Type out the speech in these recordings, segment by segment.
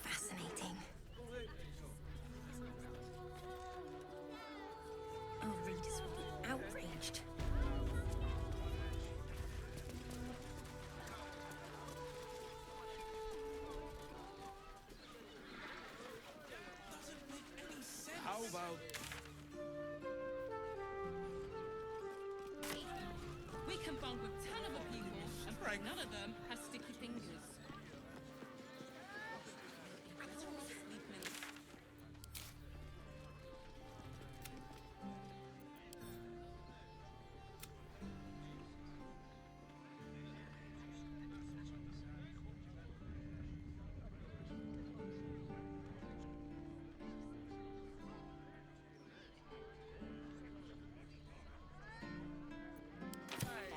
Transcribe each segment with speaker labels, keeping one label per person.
Speaker 1: Fascinating. Our readers will be outraged.
Speaker 2: How about...
Speaker 3: We can bunk with 10 other people, and none of them has sticky fingers.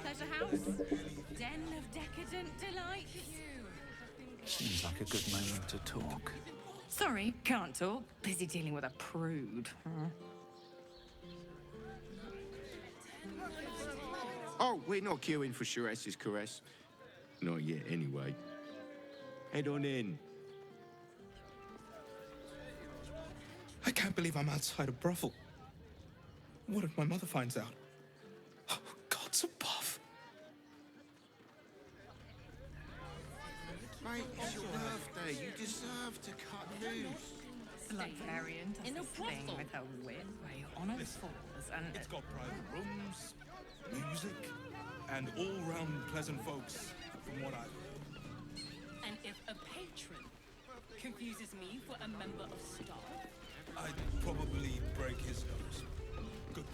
Speaker 3: Pleasure house? Den of decadent delight?
Speaker 4: Seems like a good moment to talk.
Speaker 1: Sorry, can't talk. Busy dealing with a prude.
Speaker 5: Oh, we're not queuing for Sures's caress. Not yet, anyway. Head on in.
Speaker 2: I can't believe I'm outside a brothel. What if my mother finds out? Oh, God's above.
Speaker 5: Mate, it's your birthday. You deserve to cut loose.
Speaker 1: Librarian does
Speaker 3: In a
Speaker 1: this thing
Speaker 3: brothel.
Speaker 1: with her wit where you're on all fours and...
Speaker 6: It's got private rooms, music, and all-round pleasant folks, from what I've heard.
Speaker 3: And if a patron confuses me for a member of staff,
Speaker 6: I'd probably break his nose. Good.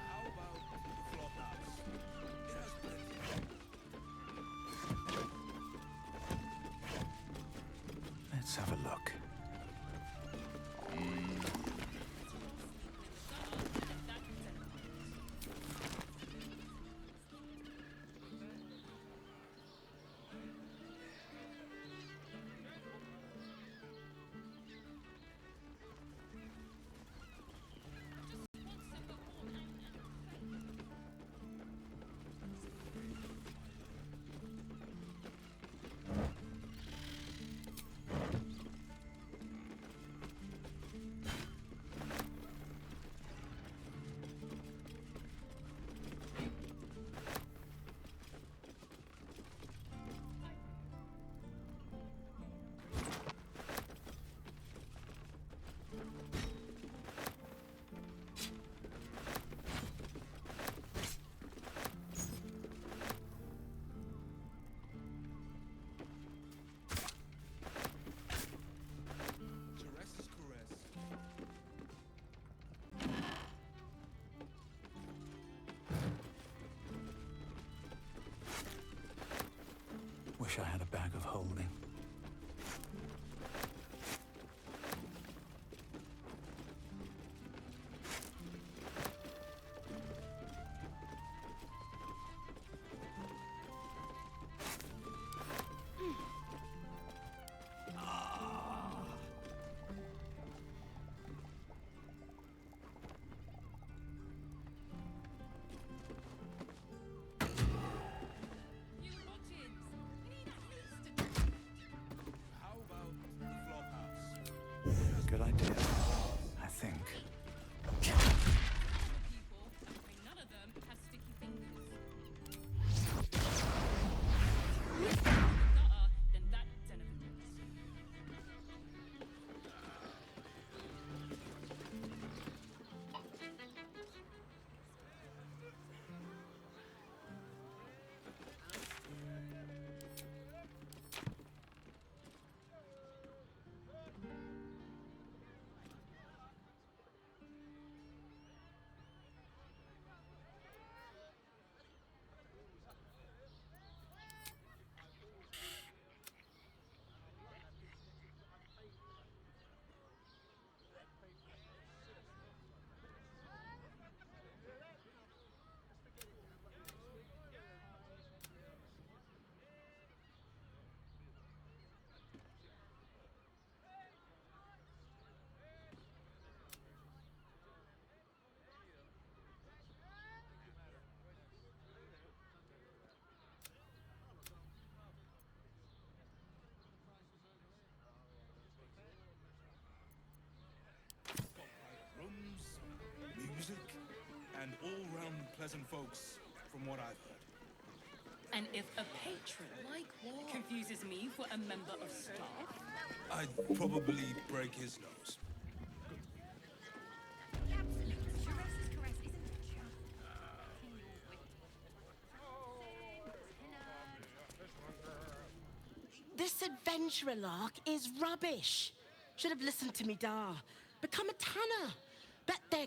Speaker 6: How about the flophouse? It has plenty.
Speaker 4: Let's have a look.
Speaker 6: Teresa's caress.
Speaker 4: Wish I had a bag of holding.
Speaker 6: How about the flophouse?
Speaker 4: Good idea, I think.
Speaker 3: people, and none of them have sticky fingers. Then that den of
Speaker 6: music, and all-round pleasant folks, from what I've heard.
Speaker 3: And if a patron confuses me for a member of staff,
Speaker 6: I'd probably break his nose.
Speaker 7: This adventurer lark is rubbish. Should have listened to me, da. Become a tanner. Bet they're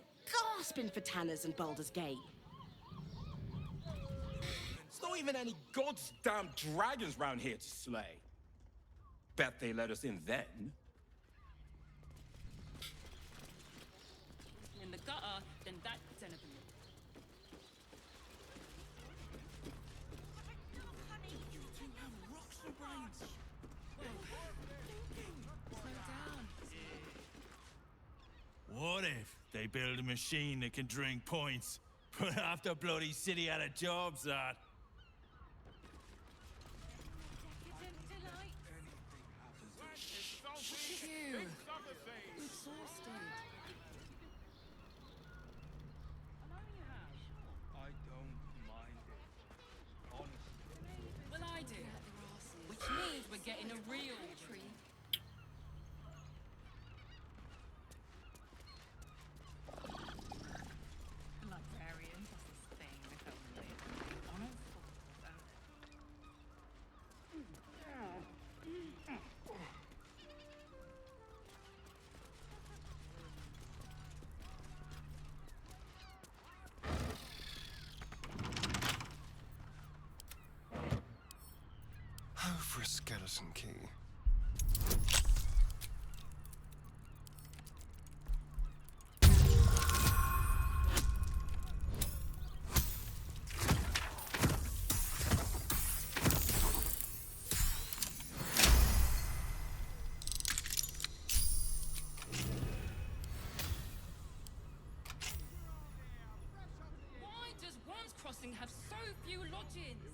Speaker 7: gasping for tanners in Baldur's Gate.
Speaker 8: There's not even any goddamn dragons round here to slay. Bet they let us in then.
Speaker 3: in the gutter, then that's Xenophon.
Speaker 9: What if they build a machine that can drink points, but half the bloody city out of jobs, that?
Speaker 6: I don't mind it. Honestly.
Speaker 3: Well, I do. Which means we're getting a real tree.
Speaker 1: Librarian does this thing with only on a football.
Speaker 10: Oh, for a skeleton key.
Speaker 3: Why does Worm's Crossing have so few lodgings?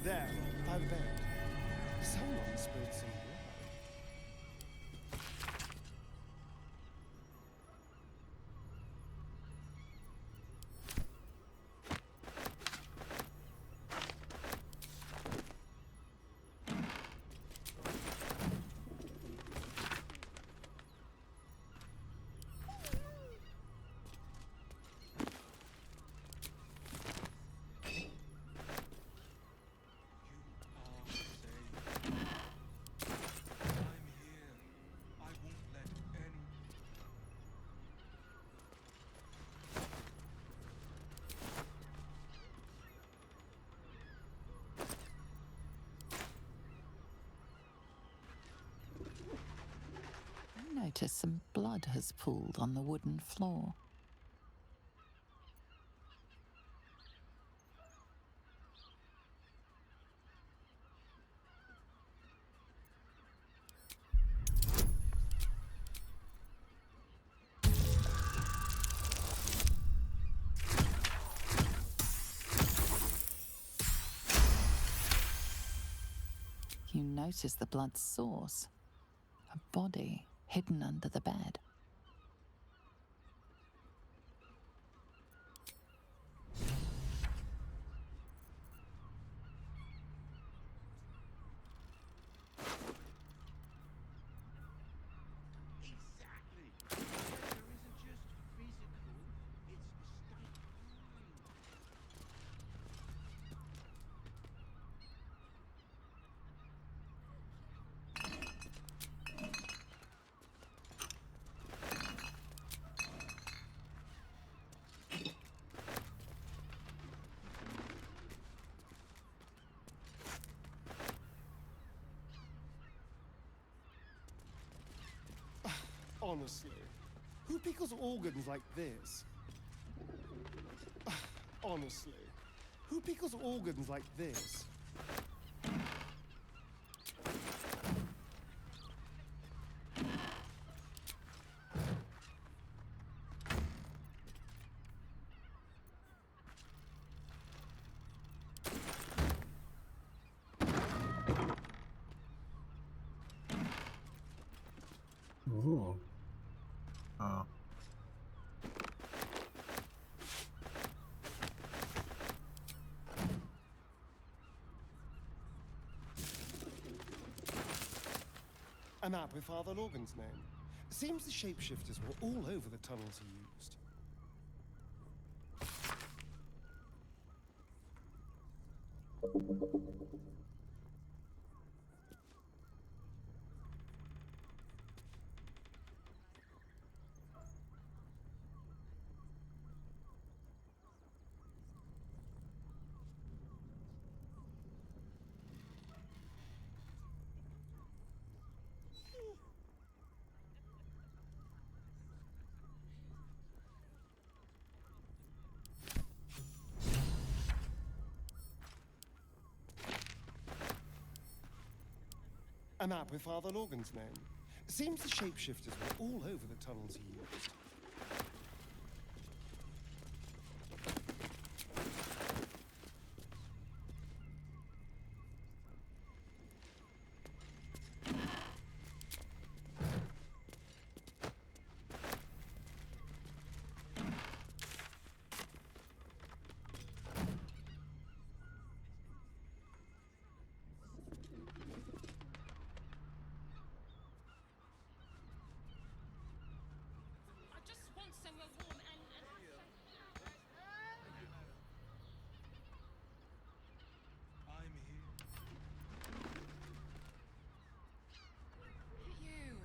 Speaker 10: There, by the bed. Someone spilled some water.
Speaker 11: I notice some blood has pooled on the wooden floor. You notice the blood's source. A body hidden under the bed.
Speaker 10: Honestly, who pickles organs like this? Honestly, who pickles organs like this?
Speaker 12: Ooh.
Speaker 10: A map with Father Logan's name. Seems the shapeshifters were all over the tunnels he used. A map with Father Logan's name. Seems the shapeshifters were all over the tunnels he used.
Speaker 3: I just want somewhere warm and
Speaker 6: I'm here.
Speaker 3: you.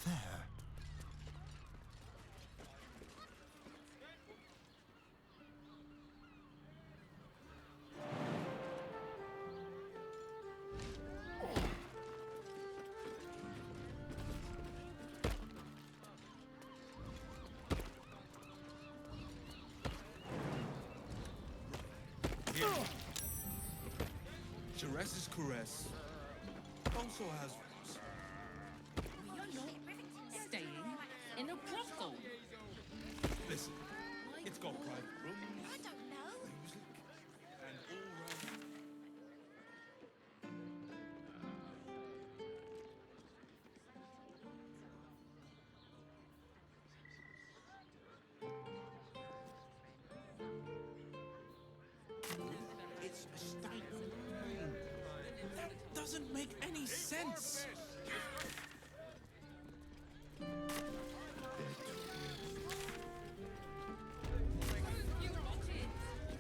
Speaker 4: There.
Speaker 6: Jerez's caress also has roots.
Speaker 3: We are not staying in a brothel.
Speaker 6: Listen, it's got private rooms,
Speaker 3: I don't know.
Speaker 6: music, and all round.
Speaker 2: It's a stifled pain. That doesn't make any sense.
Speaker 3: You rotted.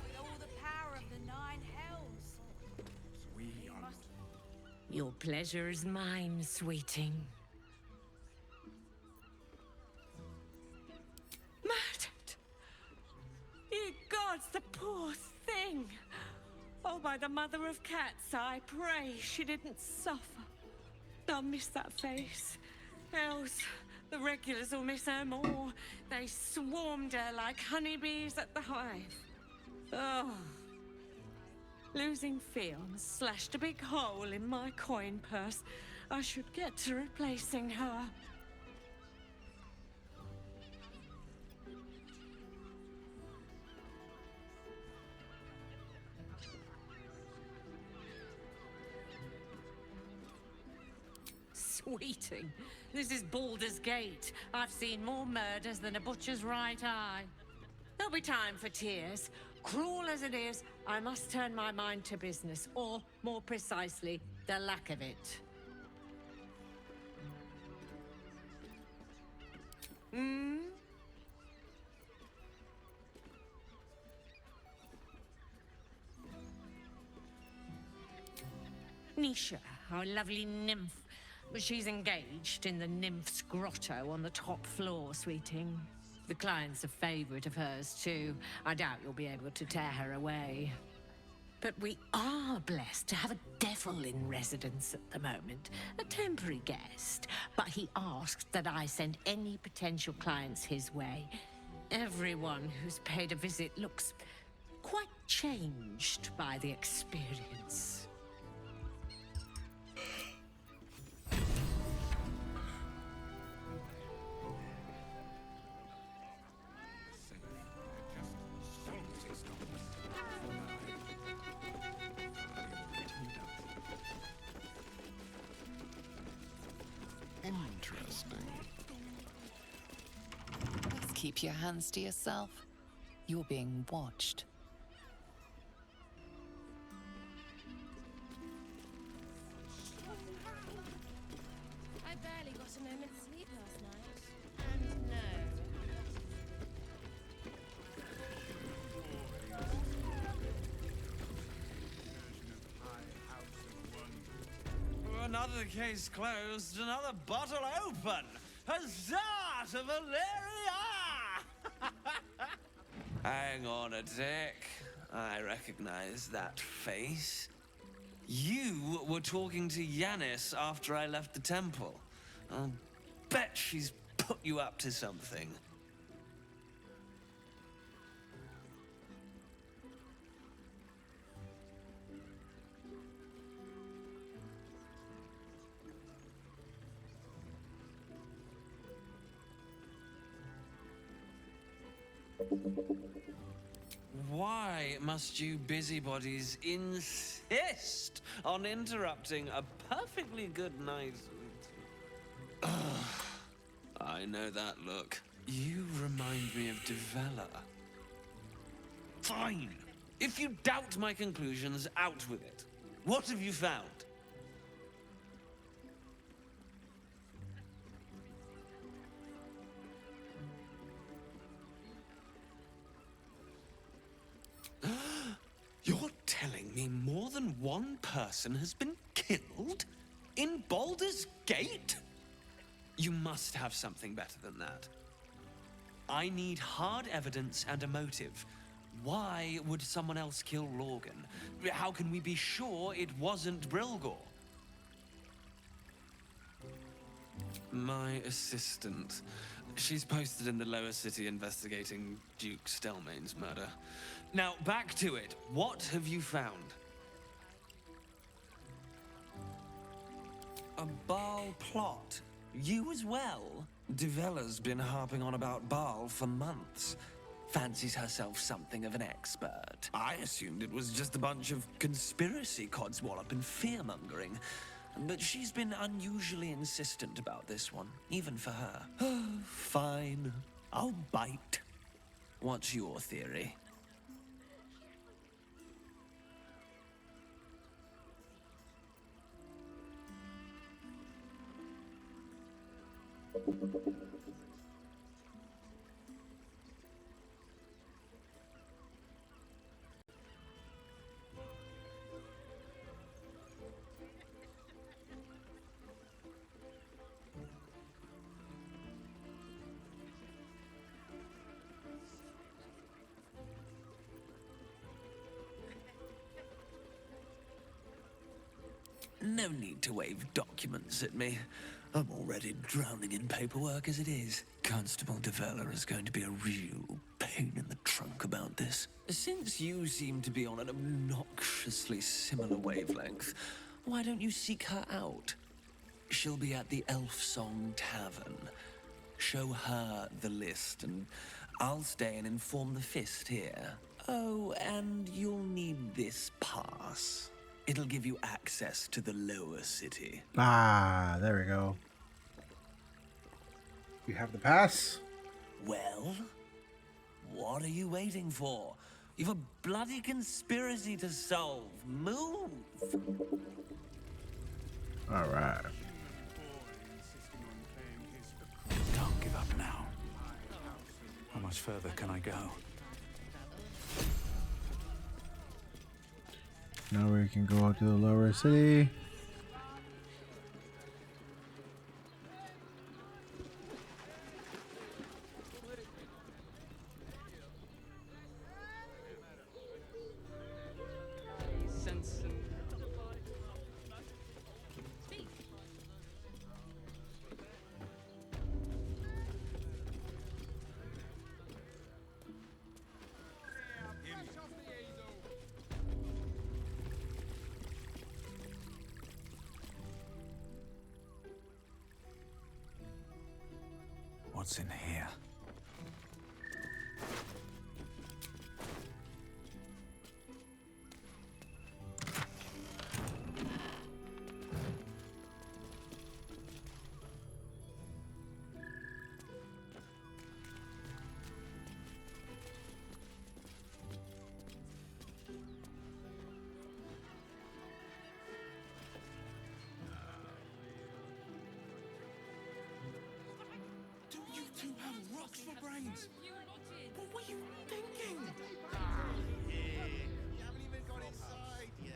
Speaker 1: With all the power of the nine hells.
Speaker 3: Your pleasure is mine, sweeting. Murdered! Ye gods, the poor thing! Oh, by the mother of cats, I pray she didn't suffer. I'll miss that face. Else, the regulars will miss her more. They swarmed her like honeybees at the hive. Oh. Losing Fionn slashed a big hole in my coin purse. I should get to replacing her. Sweeting, this is Baldur's Gate. I've seen more murders than a butcher's right eye. There'll be time for tears. Cruel as it is, I must turn my mind to business, or, more precisely, the lack of it. Nisha, our lovely nymph. She's engaged in the nymph's grotto on the top floor, sweeting. The client's a favorite of hers, too. I doubt you'll be able to tear her away. But we are blessed to have a devil in residence at the moment. A temporary guest. But he asked that I send any potential clients his way. Everyone who's paid a visit looks quite changed by the experience.
Speaker 10: Interesting.
Speaker 11: Keep your hands to yourself. You're being watched.
Speaker 12: got a moment's sleep last night. And no.
Speaker 13: Another case closed, another bottle open. Huzzah to Valeria! Hang on a tick. I recognize that face. You were talking to Yanis after I left the temple. I'll bet she's put you up to something. Why must you busybodies insist on interrupting a perfectly good night? I know that look. You remind me of Devella. Fine. If you doubt my conclusions, out with it. What have you found? You're telling me more than one person has been killed? In Baldur's Gate? You must have something better than that. I need hard evidence and a motive. Why would someone else kill Lorgan? How can we be sure it wasn't Brilgor? My assistant. She's posted in the lower city investigating Duke Stelmane's murder. Now, back to it. What have you found? A Baal plot. You as well? Devella's been harping on about Baal for months. Fancies herself something of an expert. I assumed it was just a bunch of conspiracy codswallop and fear-mongering. But she's been unusually insistent about this one, even for her. Fine. I'll bite. What's your theory? No need to wave documents at me. I'm already drowning in paperwork as it is. Constable Devella is going to be a real pain in the trunk about this. Since you seem to be on an obnoxiously similar wavelength, why don't you seek her out? She'll be at the Elf Song Tavern. Show her the list, and I'll stay and inform the Fist here. Oh, and you'll need this pass. It'll give you access to the lower city.
Speaker 14: Ah, there we go. You have the pass?
Speaker 13: Well, what are you waiting for? You've a bloody conspiracy to solve. Move!
Speaker 14: All right.
Speaker 4: Can't give up now. How much further can I go?
Speaker 14: Now we can go to the lower city.
Speaker 4: What's in here?
Speaker 2: two have rocks for brains. What were you thinking?
Speaker 15: Yeah, you haven't even got inside yet.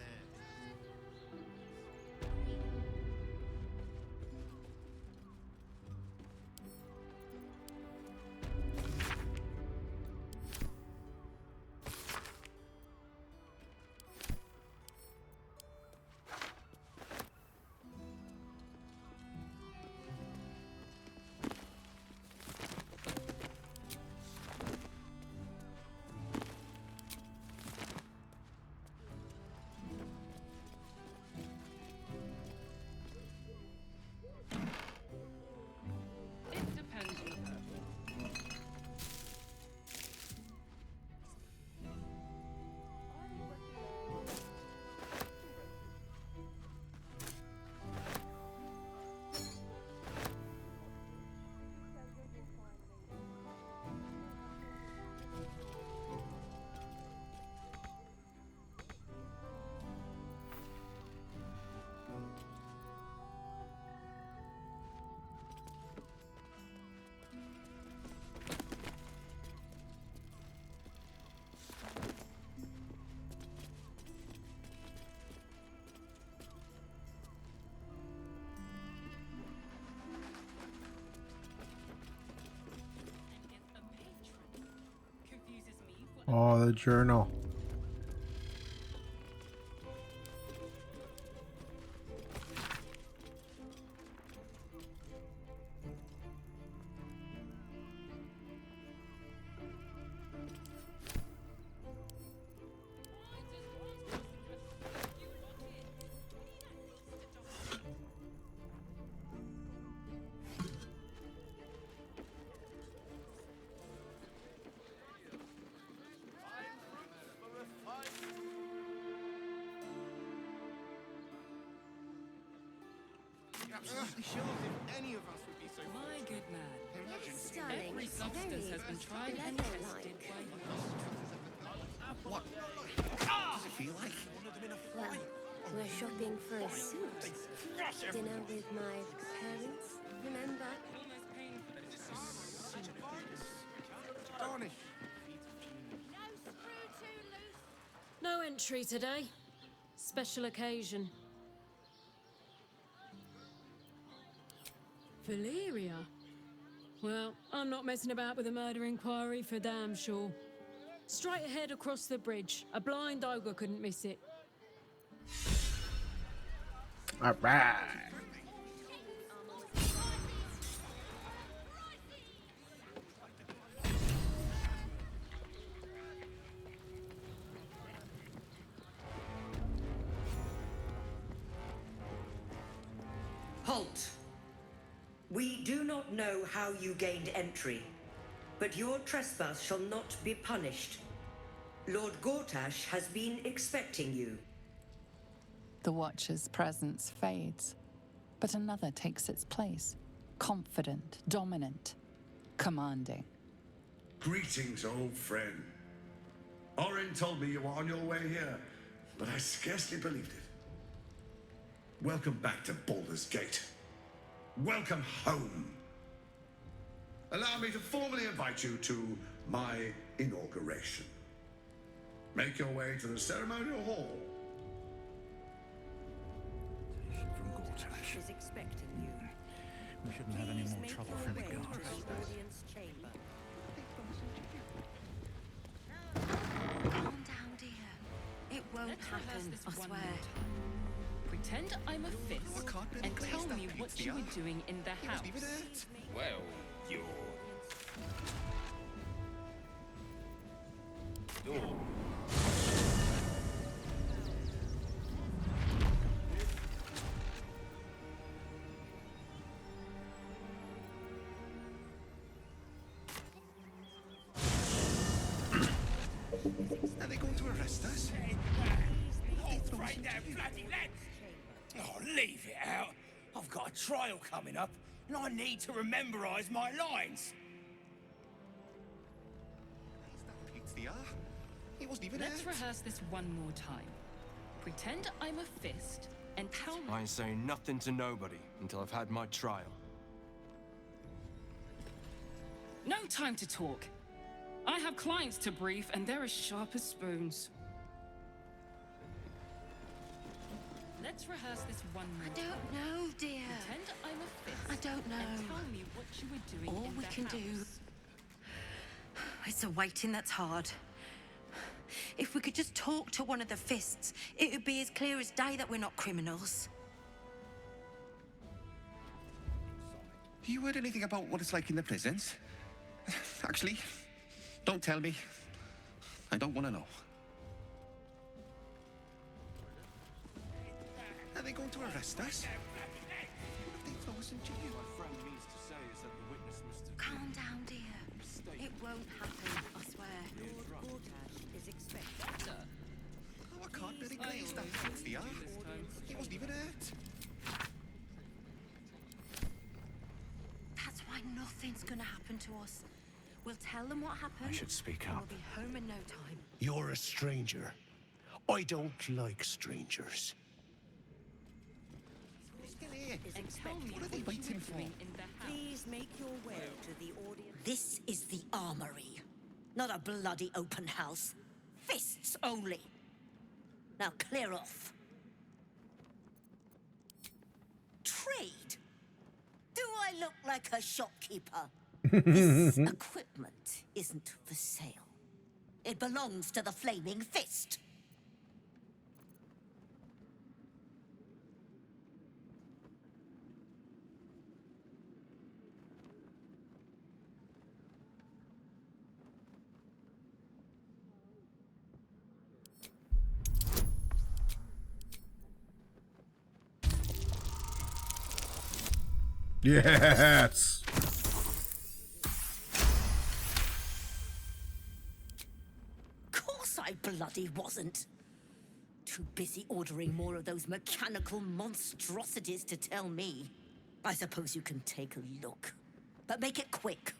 Speaker 1: It depends on her.
Speaker 14: Oh, the journal.
Speaker 15: Absolutely sure if any of us would be so.
Speaker 1: My good man.
Speaker 12: Yes, darling.
Speaker 1: Every
Speaker 12: It's
Speaker 1: substance
Speaker 12: very
Speaker 1: has been tried and tested by you.
Speaker 15: What does it feel like?
Speaker 12: Well, we're shopping for a suit. Dinner with my parents, remember?
Speaker 15: Garnish.
Speaker 16: No entry today. Special occasion. Valeria? Well, I'm not messing about with a murder inquiry for damn sure. Straight ahead across the bridge. A blind ogre couldn't miss it.
Speaker 14: All right.
Speaker 17: Halt! We do not know how you gained entry, but your trespass shall not be punished. Lord Gortash has been expecting you.
Speaker 11: The Watcher's presence fades, but another takes its place. Confident, dominant, commanding.
Speaker 18: Greetings, old friend. Orin told me you were on your way here, but I scarcely believed it. Welcome back to Baldur's Gate. Welcome home. Allow me to formally invite you to my inauguration. Make your way to the ceremonial hall.
Speaker 4: From Gortash.
Speaker 17: She's expecting you.
Speaker 4: We shouldn't have any more
Speaker 17: Make
Speaker 4: trouble
Speaker 17: your
Speaker 4: from the
Speaker 17: way to
Speaker 4: guards.
Speaker 17: the audience chamber.
Speaker 3: Calm down, dear. It won't
Speaker 1: Let's rehearse
Speaker 3: happen,
Speaker 1: this
Speaker 3: I
Speaker 1: one
Speaker 3: swear.
Speaker 1: more time. Pretend I'm a fist and tell me what you were doing in the house.
Speaker 8: Well, you're...
Speaker 2: Are they going to arrest us?
Speaker 9: Right there, bloody lads! Oh, leave it out. I've got a trial coming up, and I need to rememberize my lines.
Speaker 2: It's the R. He wasn't even
Speaker 1: Let's
Speaker 2: out.
Speaker 1: rehearse this one more time. Pretend I'm a fist and tell me.
Speaker 19: I ain't saying nothing to nobody until I've had my trial.
Speaker 1: No time to talk. I have clients to brief, and they're as sharp as spoons. Let's rehearse this one more time.
Speaker 3: I don't know, dear.
Speaker 1: Pretend I'm a fifth.
Speaker 3: I don't know.
Speaker 1: And tell me what you were doing
Speaker 3: All
Speaker 1: in
Speaker 3: we
Speaker 1: the
Speaker 3: can
Speaker 1: house.
Speaker 3: do. It's the waiting that's hard. If we could just talk to one of the fists, it would be as clear as day that we're not criminals.
Speaker 19: You heard anything about what it's like in the prisons? Actually, don't tell me. I don't want to know. Are they going to arrest us? What if they throw us in jail?
Speaker 4: My friend means to say is that the witness must have...
Speaker 3: Calm down, dear. It won't happen, I swear.
Speaker 17: Lord Gortash is expected.
Speaker 19: Oh, I can't really glaze that off the art. He wasn't even hurt.
Speaker 3: That's why nothing's gonna happen to us. We'll tell them what happened.
Speaker 4: I should speak
Speaker 3: and
Speaker 4: up.
Speaker 3: we'll be home in no time.
Speaker 9: You're a stranger. I don't like strangers.
Speaker 1: And tell me
Speaker 19: What are they
Speaker 1: what you
Speaker 19: waiting
Speaker 1: were
Speaker 19: for?
Speaker 1: doing in the house.
Speaker 17: Please make your way to the audience. This is the armory, not a bloody open house. Fists only. Now clear off. Trade? Do I look like a shopkeeper? This equipment isn't for sale. It belongs to the Flaming Fist.
Speaker 14: Yes.
Speaker 17: Course I bloody wasn't. Too busy ordering more of those mechanical monstrosities to tell me. I suppose you can take a look, but make it quick.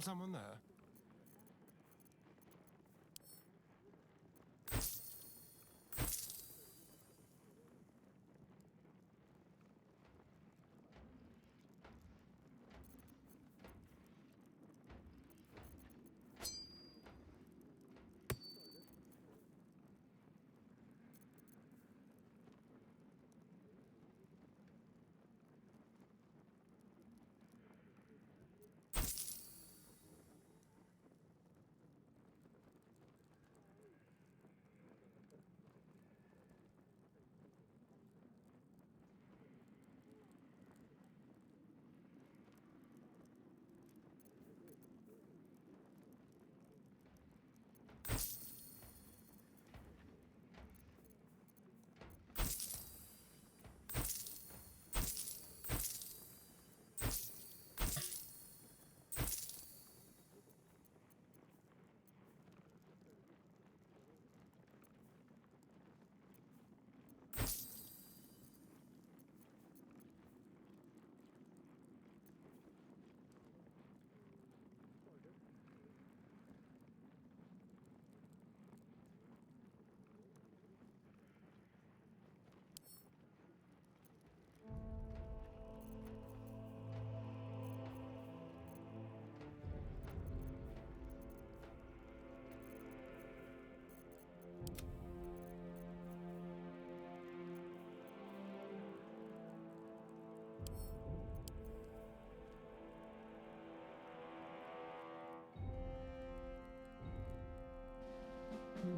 Speaker 10: someone there?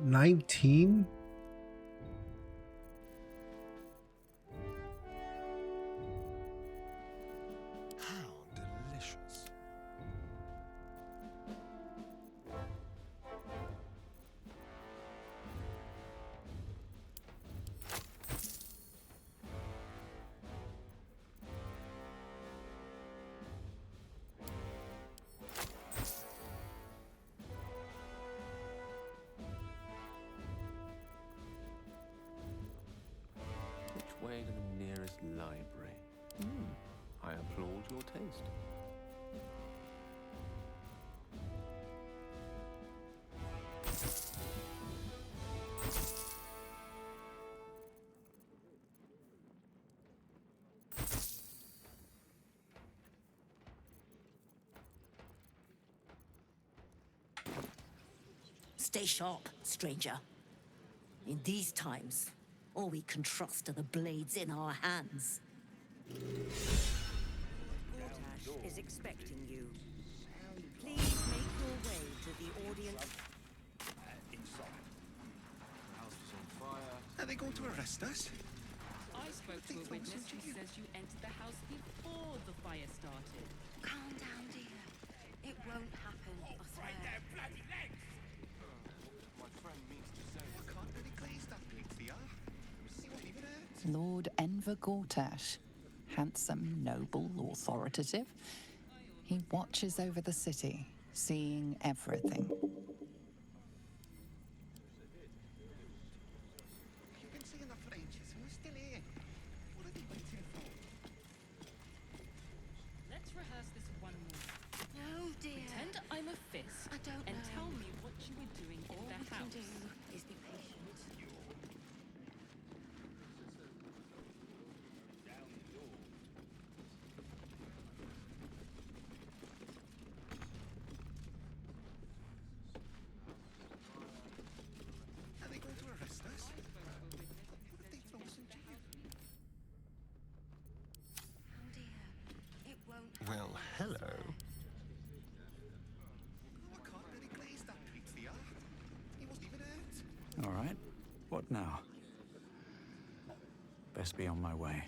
Speaker 14: $19?
Speaker 10: How delicious.
Speaker 13: Which way to the nearest library? I applaud your taste.
Speaker 17: Stay sharp, stranger. In these times, all we can trust are the blades in our hands.
Speaker 20: Portash is expecting you. Please make your way to the audience.
Speaker 6: Inside.
Speaker 19: The house was on fire. Are they going to arrest us?
Speaker 1: I spoke to a witness who says you entered the house before the fire started.
Speaker 12: Calm down, dear. It won't happen, I swear.
Speaker 9: bloody legs!
Speaker 19: My friend means to say. I can't really glaze that pizza. He won't even hurt.
Speaker 11: Lord Enver Gortash, handsome, noble, authoritative. He watches over the city, seeing everything.
Speaker 19: You've been seeing that for ages, and we're still here. What are they waiting for?
Speaker 1: Let's rehearse this one more.
Speaker 12: No, dear.
Speaker 1: Pretend I'm a fist
Speaker 12: I don't
Speaker 1: and
Speaker 12: know.
Speaker 1: tell me what you were doing in
Speaker 12: All
Speaker 1: the
Speaker 12: we can
Speaker 1: house.
Speaker 12: do is be patient.
Speaker 19: Are they going to arrest us? What if they throw us in jail?
Speaker 12: Oh dear. It won't
Speaker 10: Well, hello.
Speaker 19: I can't really glaze that pizza. He wasn't even hurt.
Speaker 4: All right. What now? Best be on my way.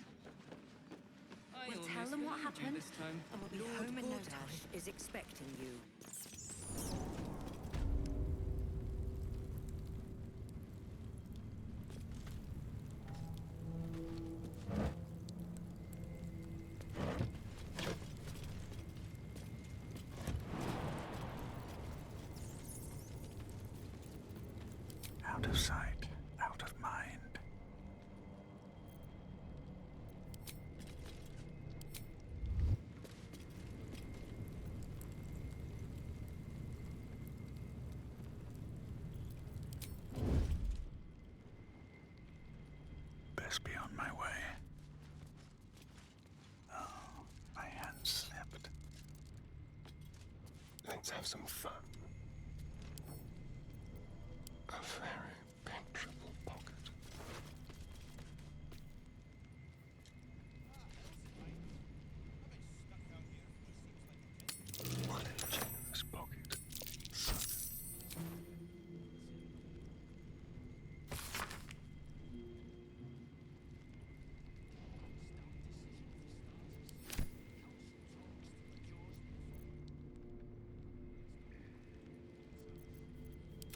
Speaker 1: I
Speaker 20: Well,
Speaker 1: almost
Speaker 20: tell them what
Speaker 1: believed you
Speaker 20: happened,
Speaker 1: this time.
Speaker 20: and we'll be home in no time. Is expecting you.
Speaker 4: Out of sight, out of mind. my way. Oh, my hand slipped.
Speaker 10: Let's have some fun. A very penetrable pocket. What a generous pocket.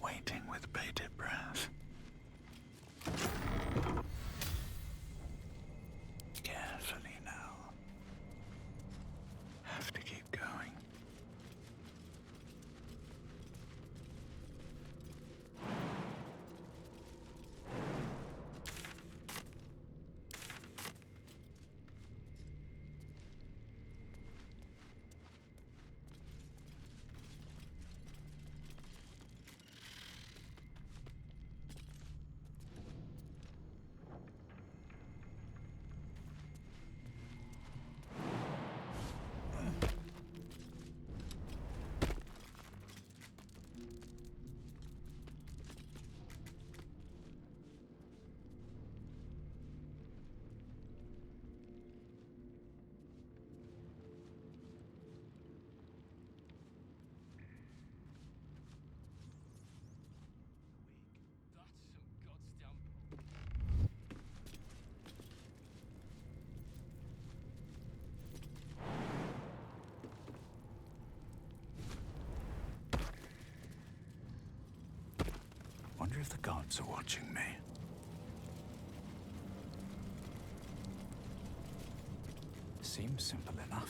Speaker 4: Waiting with bated breath. Carefully now. Have to keep going. Wonder if the gods are watching me. Seems simple enough.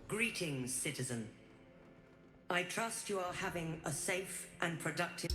Speaker 20: Greetings, citizen. I trust you are having a safe and productive...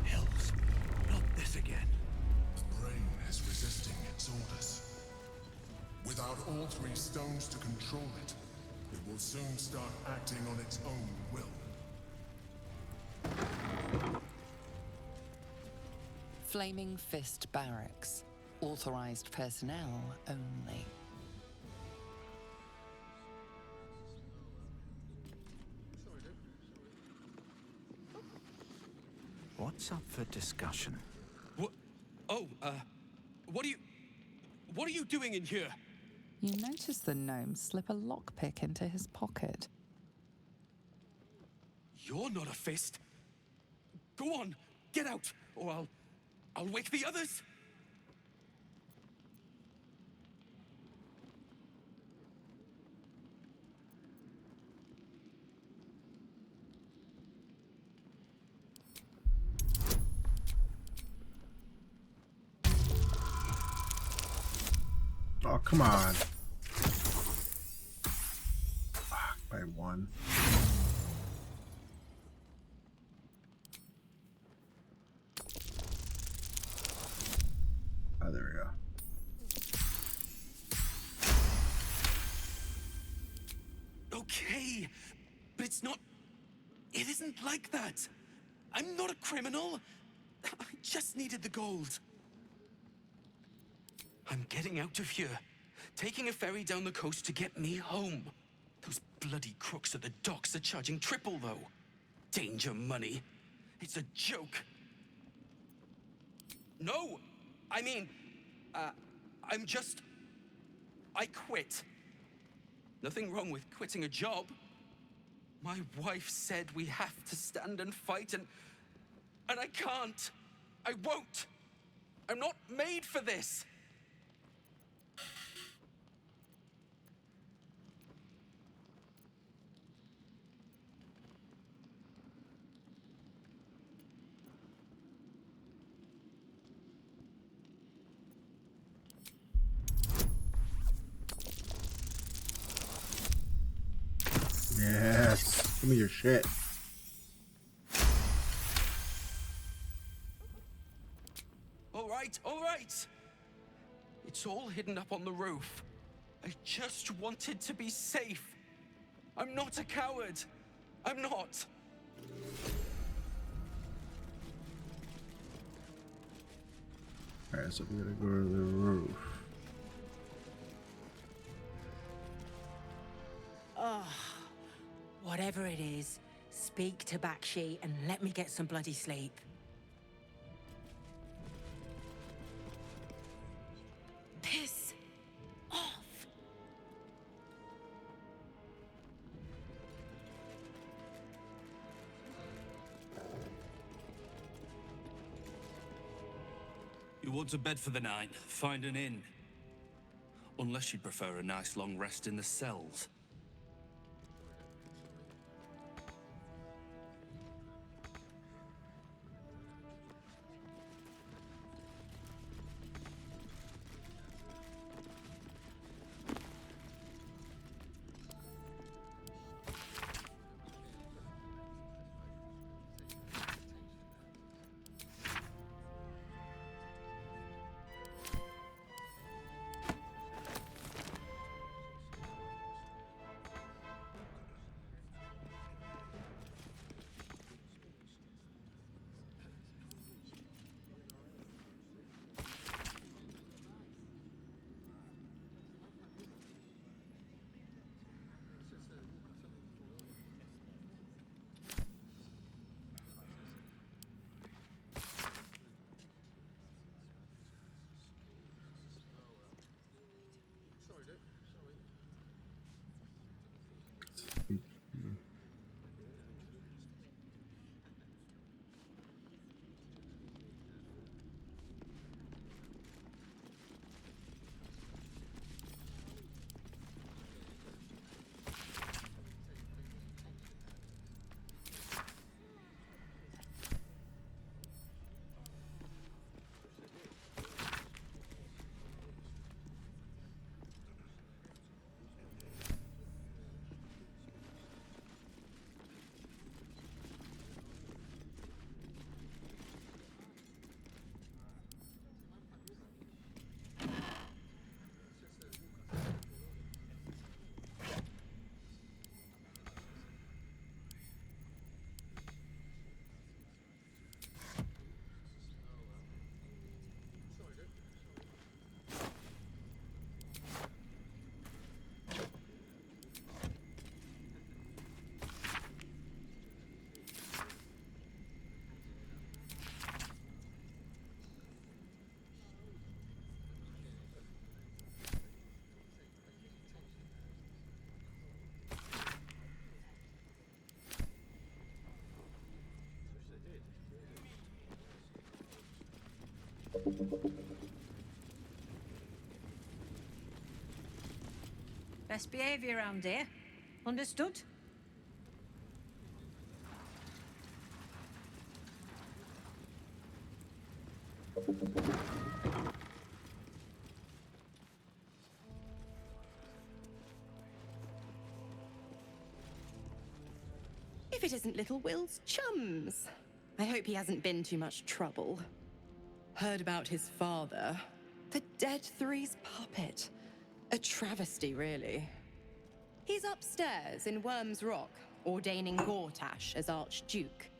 Speaker 4: Hills, not this again.
Speaker 21: The brain is resisting its orders. Without all three stones to control it, it will soon start acting on its own will.
Speaker 11: Flaming Fist Barracks. Authorized personnel only.
Speaker 4: What's up for discussion?
Speaker 2: What? Oh, what are you doing in here?
Speaker 11: You notice the gnome slip a lockpick into his pocket.
Speaker 2: You're not a fist. Go on, get out, or I'll wake the others.
Speaker 14: Oh, come on. Fuck, by one. Oh, there we go.
Speaker 2: Okay, but it's not... It isn't like that. I'm not a criminal. I just needed the gold. I'm getting out of here. Taking a ferry down the coast to get me home. Those bloody crooks at the docks are charging triple, though. Danger money. It's a joke. No! I mean, I'm just... I quit. Nothing wrong with quitting a job. My wife said we have to stand and fight, and I can't. I won't. I'm not made for this.
Speaker 14: me your shit.
Speaker 2: All right. It's all hidden up on the roof. I just wanted to be safe. I'm not a coward. I'm not.
Speaker 14: Alright, so we gotta go to the roof.
Speaker 17: Oh, whatever it is, speak to Bakshi and let me get some bloody sleep. Piss off.
Speaker 13: You want a bed for the night? Find an inn. Unless you prefer a nice long rest in the cells.
Speaker 17: Best behavior around here. Understood?
Speaker 5: If it isn't little Will's chums. I hope he hasn't been too much trouble. Heard about his father. The Dead Three's puppet. A travesty, really. He's upstairs in Worm's Rock, ordaining Gortash as Archduke.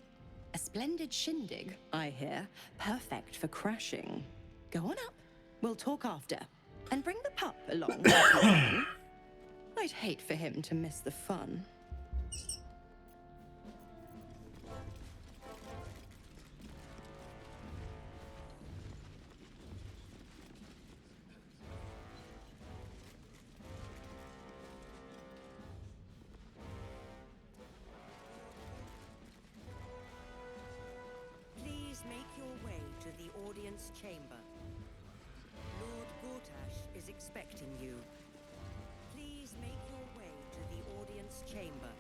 Speaker 5: A splendid shindig, I hear. Perfect for crashing. Go on up. We'll talk after. And bring the pup along. I'd hate for him to miss the fun.
Speaker 20: Please make your way to the audience chamber. Lord Gortash is expecting you. Please make your way to the audience chamber.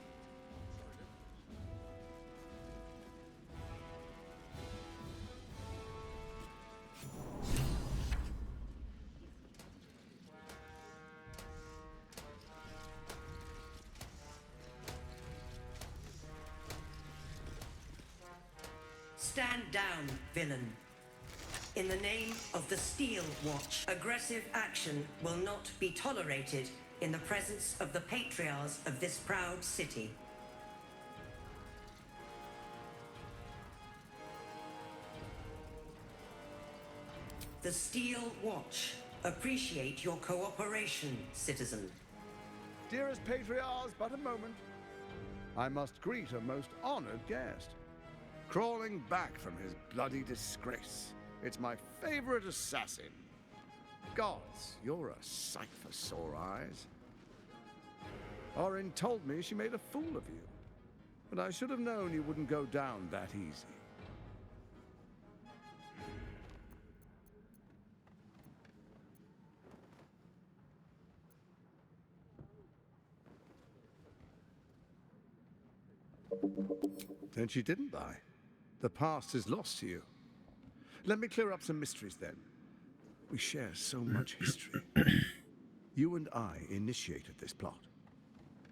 Speaker 20: Stand down, villain. In the name of the Steel Watch, aggressive action will not be tolerated in the presence of the patriarchs of this proud city. The Steel Watch appreciate your cooperation, citizen.
Speaker 7: Dearest patriarchs, but a moment. I must greet a most honored guest. Crawling back from his bloody disgrace. It's my favorite assassin. Gods, you're a sight for sore eyes. Orin told me she made a fool of you. But I should have known you wouldn't go down that easy. Then she didn't lie. The past is lost to you. Let me clear up some mysteries then. We share so much history. You and I initiated this plot.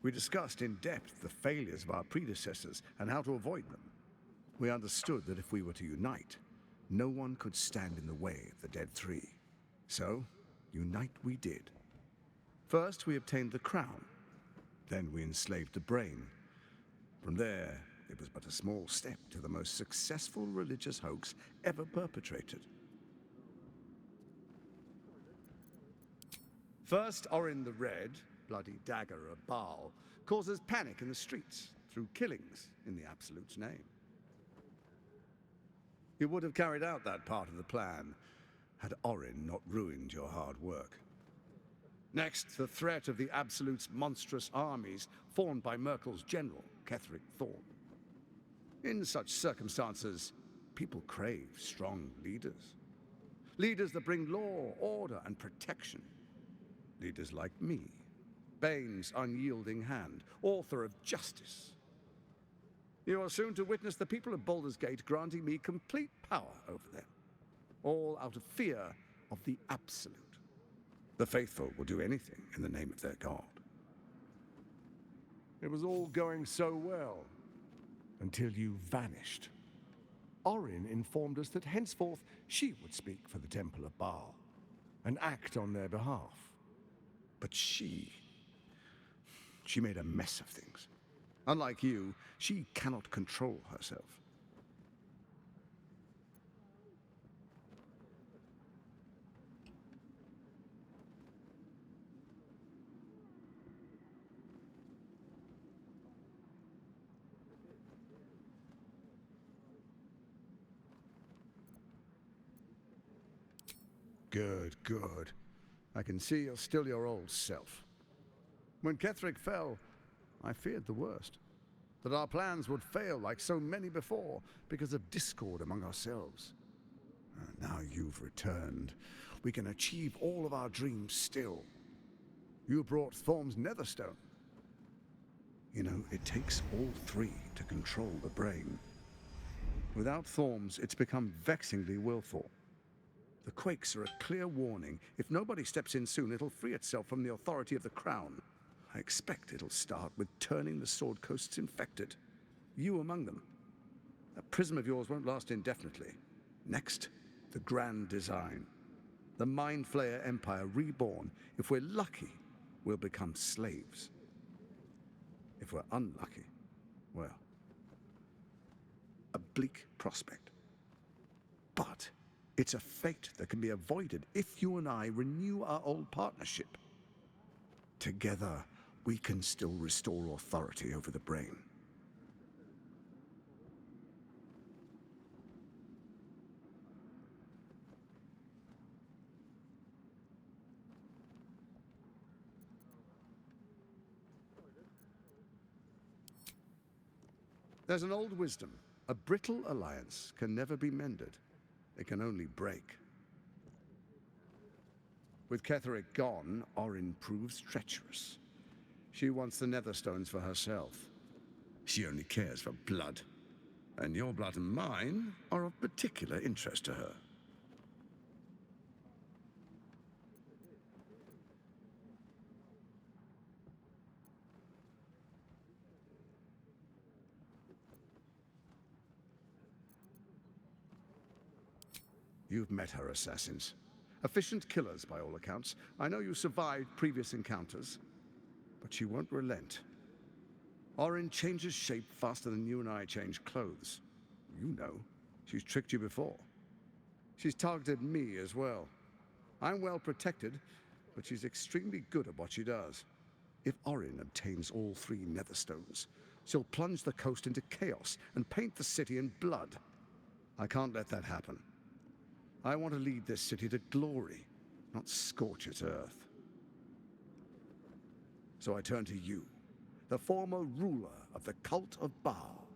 Speaker 7: We discussed in depth the failures of our predecessors and how to avoid them. We understood that if we were to unite, no one could stand in the way of the Dead Three. So, unite we did. First, we obtained the crown. Then we enslaved the brain. From there, it was but a small step to the most successful religious hoax ever perpetrated. First, Orin the Red, bloody dagger of Baal, causes panic in the streets through killings in the Absolute's name. You would have carried out that part of the plan had Orin not ruined your hard work. Next, the threat of the Absolute's monstrous armies formed by Merkel's general, Ketheric Thorn. In such circumstances, people crave strong leaders. Leaders that bring law, order, and protection. Leaders like me, Bane's unyielding hand, author of justice. You are soon to witness the people of Baldur's Gate granting me complete power over them, all out of fear of the Absolute. The faithful will do anything in the name of their god. It was all going so well, until you vanished. Orin informed us that henceforth she would speak for the Temple of Baal, and act on their behalf. But she made a mess of things. Unlike you, she cannot control herself. Good, good. I can see you're still your old self. When Ketheric fell, I feared the worst. That our plans would fail like so many before because of discord among ourselves. Now you've returned. We can achieve all of our dreams still. You brought Thorm's Netherstone. You know, it takes all three to control the brain. Without Thorm's, it's become vexingly willful. The quakes are a clear warning. If nobody steps in soon, it'll free itself from the authority of the Crown. I expect it'll start with turning the Sword Coasts infected. You among them. That prism of yours won't last indefinitely. Next, the grand design. The Mind Flayer Empire reborn. If we're lucky, we'll become slaves. If we're unlucky, well, a bleak prospect. But it's a fate that can be avoided if you and I renew our old partnership. Together, we can still restore authority over the brain. There's an old wisdom. A brittle alliance can never be mended. It can only break. With Ketheric gone, Orin proves treacherous. She wants the Netherstones for herself. She only cares for blood. And your blood and mine are of particular interest to her. You've met her assassins. Efficient killers, by all accounts. I know you survived previous encounters, but she won't relent. Orin changes shape faster than you and I change clothes. You know, she's tricked you before. She's targeted me as well. I'm well protected, but she's extremely good at what she does. If Orin obtains all 3 Netherstones, she'll plunge the coast into chaos and paint the city in blood. I can't let that happen. I want to lead this city to glory, not scorch its earth. So I turn to you, the former ruler of the cult of Baal.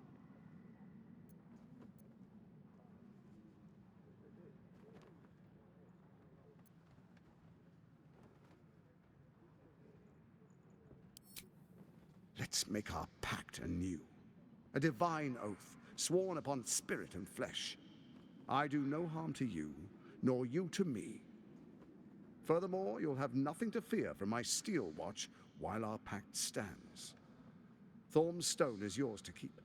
Speaker 7: Let's make our pact anew. A divine oath, sworn upon spirit and flesh. I do no harm to you, nor you to me. Furthermore, you'll have nothing to fear from my steel watch while our pact stands. Thorm's stone is yours to keep.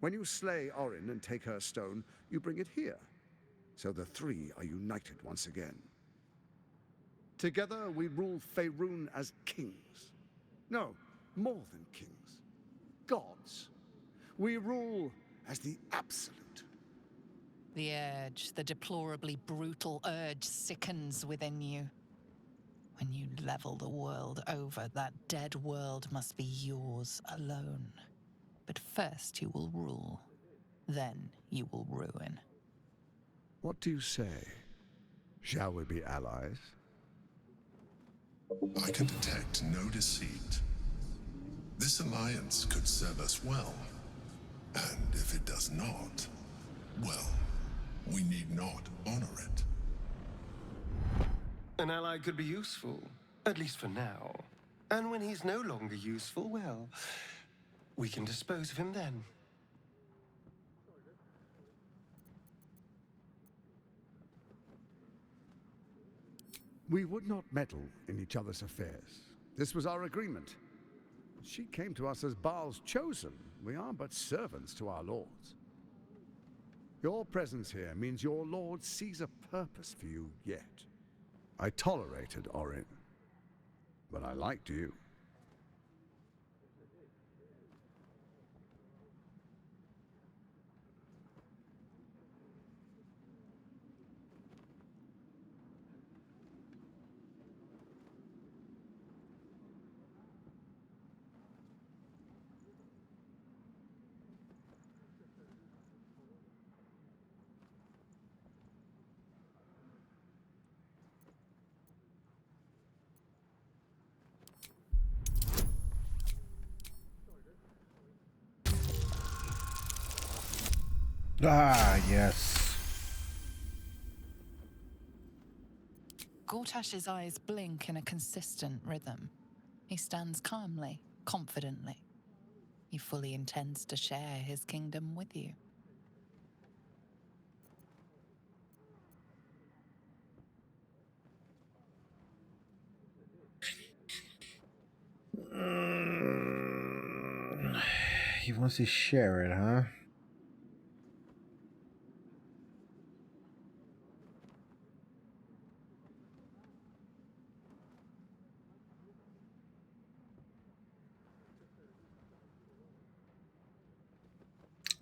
Speaker 7: When you slay Orin and take her stone, you bring it here, so the 3 are united once again. Together we rule Faerun as kings. No, more than kings. Gods. We rule as the absolute.
Speaker 11: The urge, the deplorably brutal urge, sickens within you. When you level the world over, that dead world must be yours alone. But first you will rule. Then you will ruin.
Speaker 7: What do you say? Shall we be allies?
Speaker 21: I can detect no deceit. This alliance could serve us well. And if it does not, well, we need not honor it.
Speaker 10: An ally could be useful, at least for now. And when he's no longer useful, well, we can dispose of him then.
Speaker 7: We would not meddle in each other's affairs. This was our agreement. She came to us as Baal's chosen. We are but servants to our lords. Your presence here means your lord sees a purpose for you yet. I tolerated Orin, but I liked you.
Speaker 14: Ah, yes.
Speaker 11: Gortash's eyes blink in a consistent rhythm. He stands calmly, confidently. He fully intends to share his kingdom with you.
Speaker 14: He wants to share it, huh?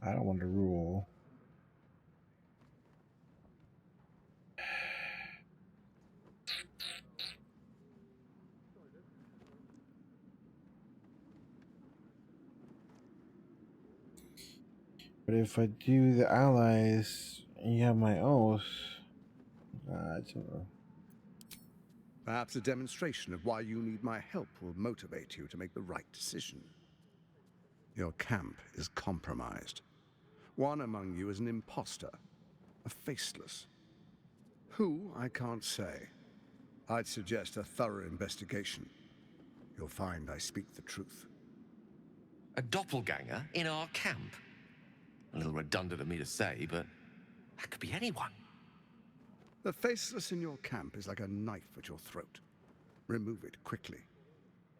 Speaker 14: I don't want to rule. But if I do the allies, you have my oath. I don't know.
Speaker 7: Perhaps a demonstration of why you need my help will motivate you to make the right decision. Your camp is compromised. One among you is an imposter, a faceless. Who, I can't say. I'd suggest a thorough investigation. You'll find I speak the truth.
Speaker 19: A doppelganger in our camp? A little redundant of me to say, but that could be anyone.
Speaker 7: The faceless in your camp is like a knife at your throat. Remove it quickly,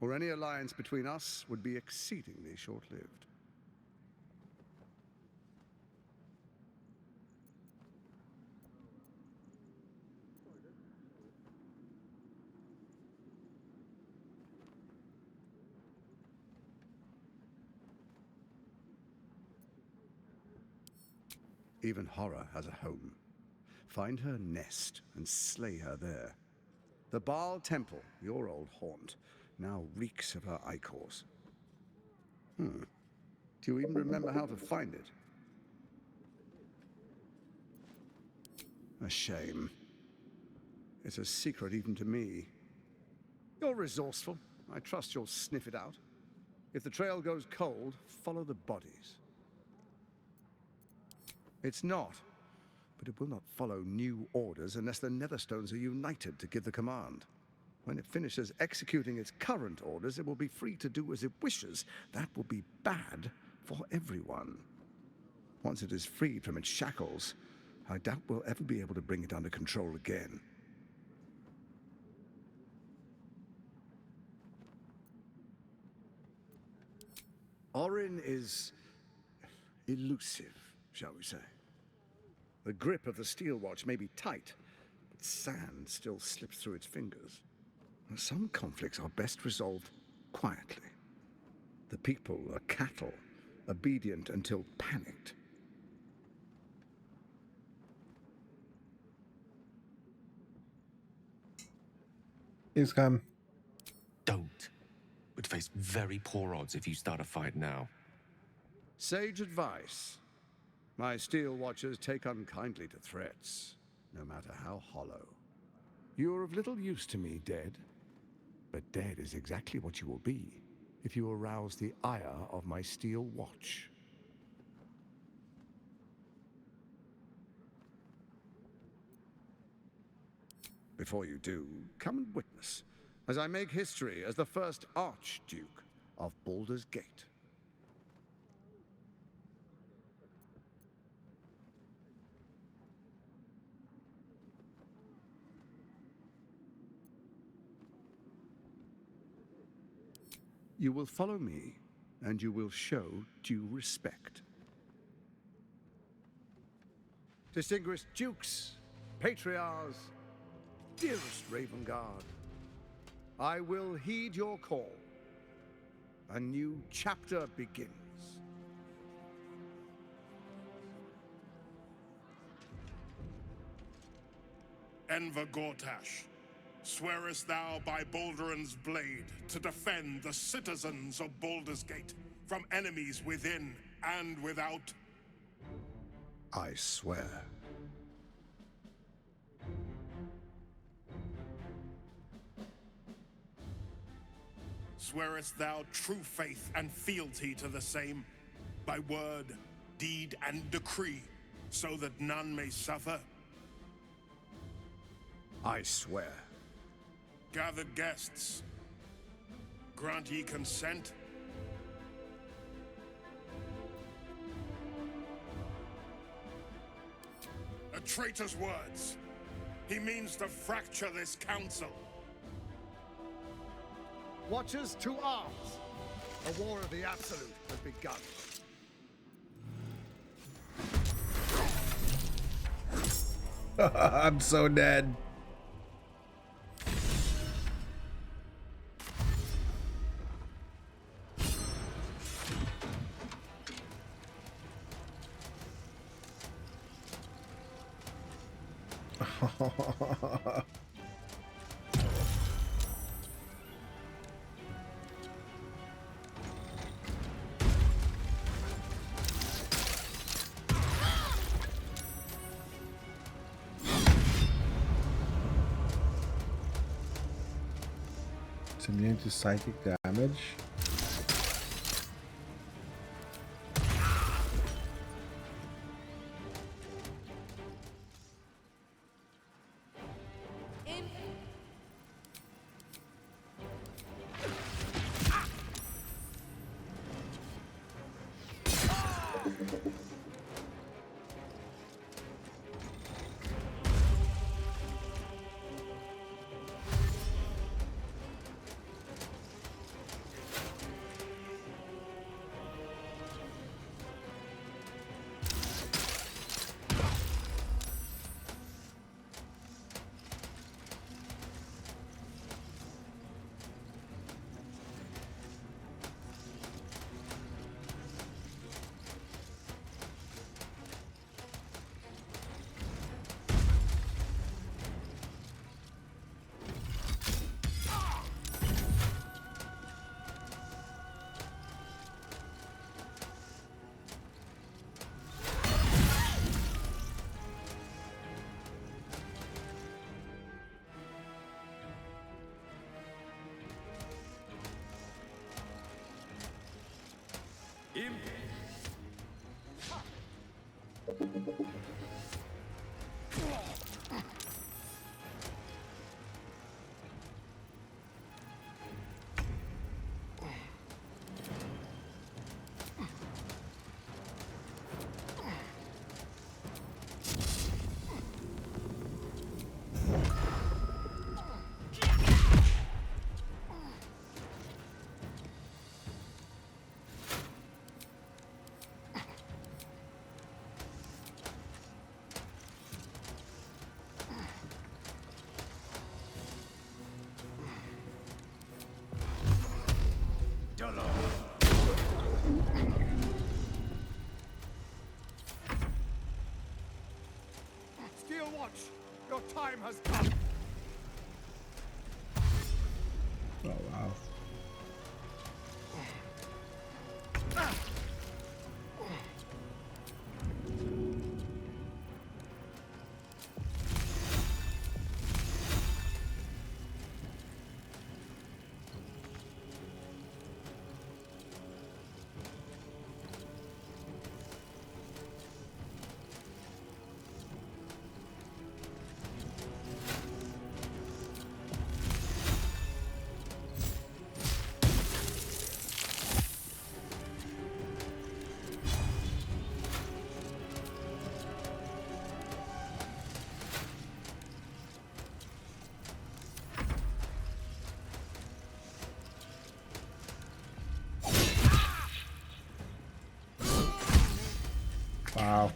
Speaker 7: or any alliance between us would be exceedingly short-lived. Even horror has a home. Find her nest and slay her there. The Baal Temple, your old haunt, now reeks of her ichors. Do you even remember how to find it? A shame. It's a secret even to me. You're resourceful. I trust you'll sniff it out. If the trail goes cold, follow the bodies. It's not, but it will not follow new orders unless the Netherstones are united to give the command. When it finishes executing its current orders, it will be free to do as it wishes. That will be bad for everyone. Once it is freed from its shackles, I doubt we'll ever be able to bring it under control again. Orin is elusive, shall we say. The grip of the steel watch may be tight, but sand still slips through its fingers. Some conflicts are best resolved quietly. The people are cattle, obedient until panicked.
Speaker 14: He's come.
Speaker 15: Don't. Would face very poor odds if you start a fight now.
Speaker 7: Sage advice. My steel watchers take unkindly to threats, no matter how hollow. You're of little use to me, dead. But dead is exactly what you will be if you arouse the ire of my steel watch. Before you do, come and witness, as I make history as the first Archduke of Baldur's Gate. You will follow me, and you will show due respect. Distinguished dukes, patriarchs, dearest Ravengard, I will heed your call. A new chapter begins.
Speaker 22: Enver Gortash, swearest thou by Balduran's blade to defend the citizens of Baldur's Gate from enemies within and without?
Speaker 7: I swear.
Speaker 22: Swearest thou true faith and fealty to the same, by word, deed, and decree, so that none may suffer?
Speaker 7: I swear.
Speaker 22: Gathered guests, grant ye consent? A traitor's words. He means to fracture this council.
Speaker 7: Watchers to arms! The war of the Absolute has begun.
Speaker 14: I'm so dead. It's immune to psychic damage.
Speaker 6: him. Steel Watch, your time has come.
Speaker 14: Oh wow. Wow.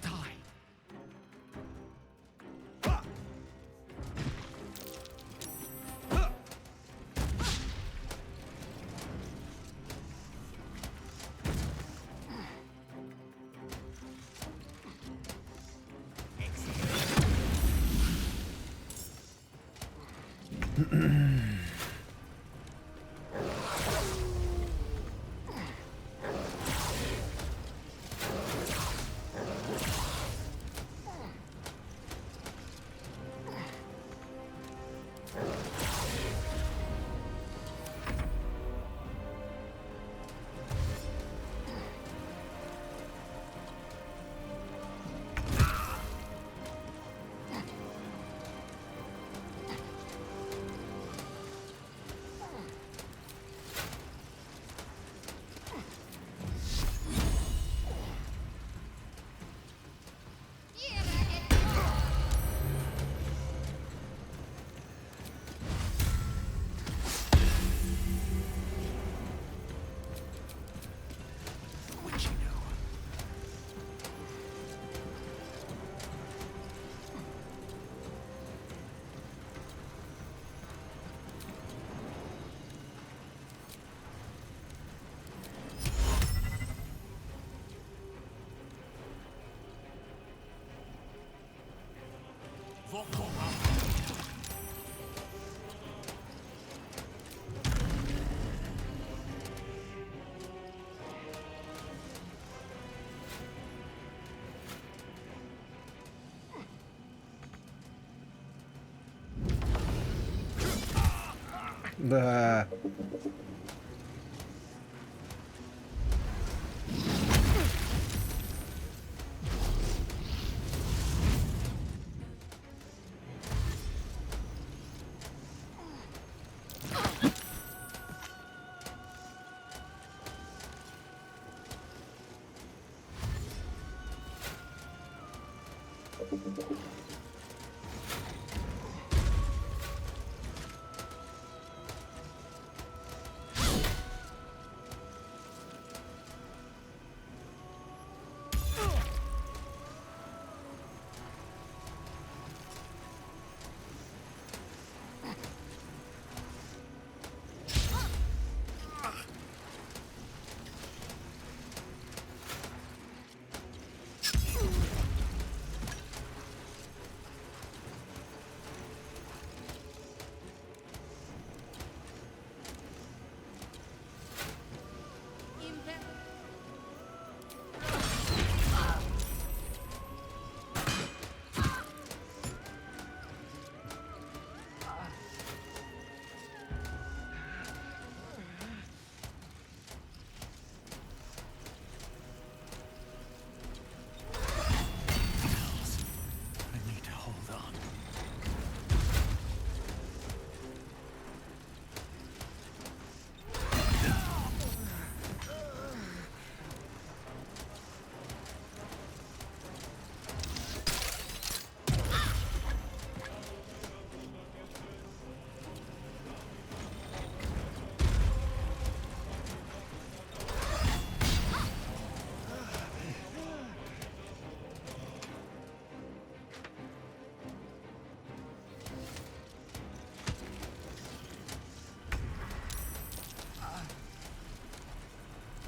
Speaker 14: The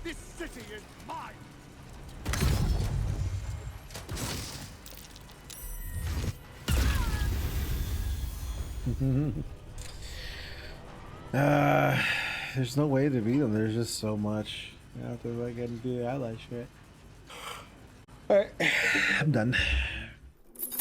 Speaker 22: This city is mine!
Speaker 14: There's no way to beat them. There's just so much. You have to like get and do ally shit. Alright, I'm done.